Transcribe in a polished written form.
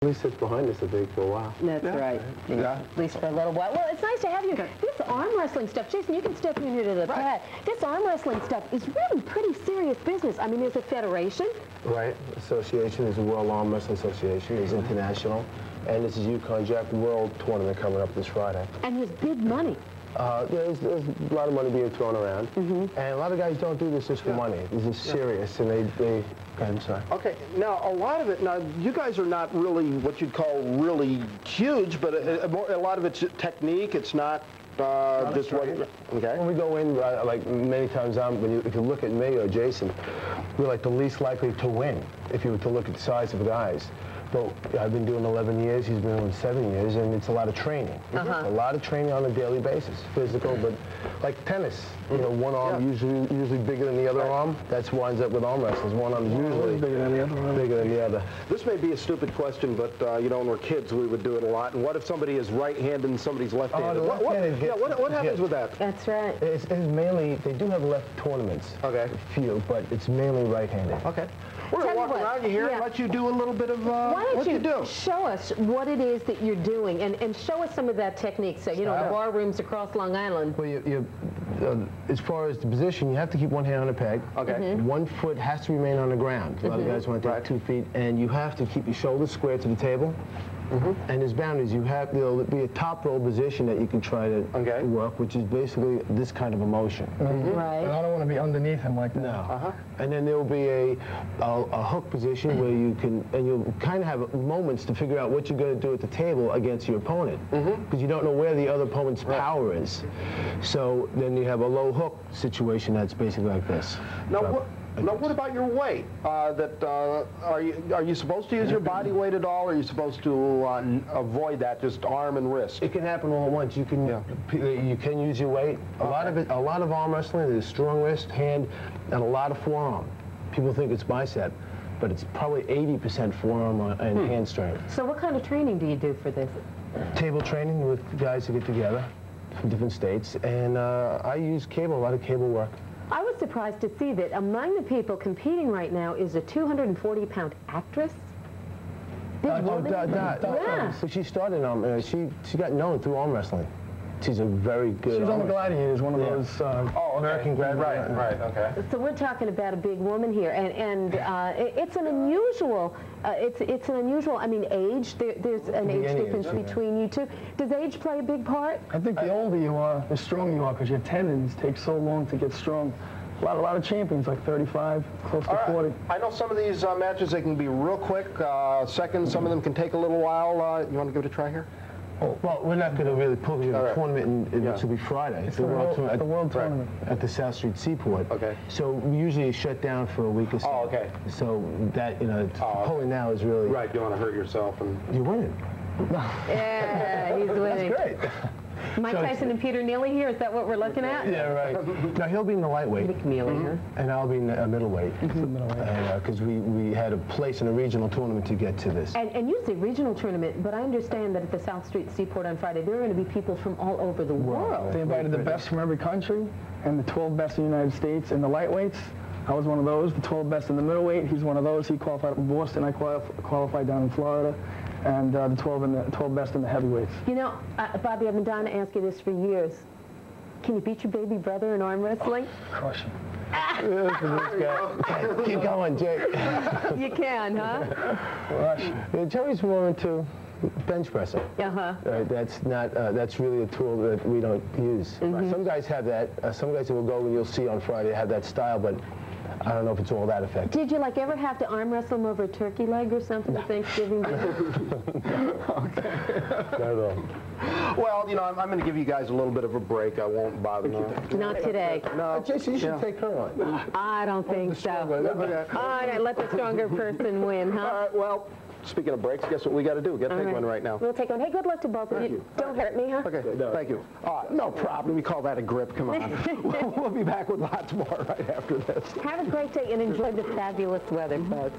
At least it's behind us, I think, for a while. That's right. Yeah. At least for a little while. Well, it's nice to have you. This arm wrestling stuff, Jason, you can step in here to the pad. This arm wrestling stuff is really pretty serious business. I mean, there's a federation. Right. Association is the World Arm Wrestling Association. It's international. And this is Yukon Jack World Tournament coming up this Friday. And there's big money. There's a lot of money being thrown around. And a lot of guys don't do this just for money. This is serious, and they I'm sorry. Okay, now a lot of it, now you guys are not really what you'd call really huge, but a lot of it's technique, it's not just what, okay. When we go in, like many times, if you look at me or Jason, we're like the least likely to win if you were to look at the size of the guys. But I've been doing 11 years, he's been doing 7 years, and it's a lot of training. A lot of training on a daily basis, physical, but like tennis, you know, one arm usually bigger than the other arm. That's winds up with arm wrestlers. One arm is usually bigger than the other. This may be a stupid question, but you know, when we're kids, we would do it a lot. And what if somebody is right-handed and somebody's left-handed? What happens with that? That's right. It's mainly, they do have left tournaments, few, but it's mainly right-handed. Okay. We're going to walk around you here and let you do a little bit of what you do. Show us what it is that you're doing, and show us some of that technique. So, you know, the bar rooms across Long Island. Well, as far as the position, you have to keep one hand on the peg. Okay. 1 foot has to remain on the ground. A lot of guys want to take 2 feet, and you have to keep your shoulders square to the table. And there's boundaries. There'll be a top roll position that you can try to work, which is basically this kind of a motion. Right. And I don't want to be underneath him like that. No. And then there will be a hook position where you can, and you'll kind of have moments to figure out what you're going to do at the table against your opponent, because you don't know where the other opponent's power is. So then you have a low hook situation that's basically like this. Now, what about your weight? Are you supposed to use your body weight at all, or are you supposed to avoid that, just arm and wrist? It can happen all at once. You can use your weight. A lot of arm wrestling is strong wrist, hand, and a lot of forearm. People think it's bicep, but it's probably 80% forearm and hand strength. So what kind of training do you do for this? Table training with guys who get together from different states, and I use a lot of cable work. I was surprised to see that among the people competing right now is a 240-pound actress. Yeah. So she started she got known through arm wrestling. She's a very good. She's on the Gladiators, one of those American Gladiators. Right. Okay. So we're talking about a big woman here, and it's an unusual. It's an unusual. I mean, age. There's an age difference between you two. Does age play a big part? I think the older you are, the stronger you are, because your tendons take so long to get strong. A lot of champions, like 35, close to 40. I know some of these matches, they can be real quick, seconds. Some of them can take a little while. You want to give it a try here? Well, we're not going to really pull you the tournament, which will be Friday. It's the World Tournament. At the South Street Seaport. Okay. So we usually shut down for a week or so. Oh, okay. So that, pulling now is really... Right, you don't want to hurt yourself. And you're winning. Yeah, he's winning. That's great. Mike Tyson and Peter Neely here, is that what we're looking at? Yeah, right. Now, he'll be in the lightweight. Mick Neely, and I'll be in the middleweight. Because we had a place in a regional tournament to get to this. And you say regional tournament, but I understand that at the South Street Seaport on Friday, there are going to be people from all over the world. They invited the best from every country, and the 12 best in the United States in the lightweights. I was one of those. The 12 best in the middleweight, he's one of those. He qualified in Boston. I qualified down in Florida. And the 12 best in the heavyweights. You know, Bobby, I've been dying to ask you this for years. Can you beat your baby brother in arm wrestling? Crush him. Keep going, Jake. You can, huh? Crush. Joey's more to bench pressing. That's not. That's really a tool that we don't use. Some guys have that. Some guys will go, and you'll see on Friday, have that style, but I don't know if it's all that effective. Did you ever have to arm wrestle him over a turkey leg or something for Thanksgiving dinner? Not at all. Well, I'm going to give you guys a little bit of a break. I won't bother you. Not today. No. Jason, you should take her on. I don't think so. All right, let the stronger person win, huh? All right, well, speaking of breaks, guess what we got to do? We've got to take one right now. We'll take one. Hey, good luck to both of you. Don't hurt me, huh? Okay, thank you. No problem. We call that a grip. Come on. We'll be back with lots more right after this. Have a great day and enjoy the fabulous weather, folks.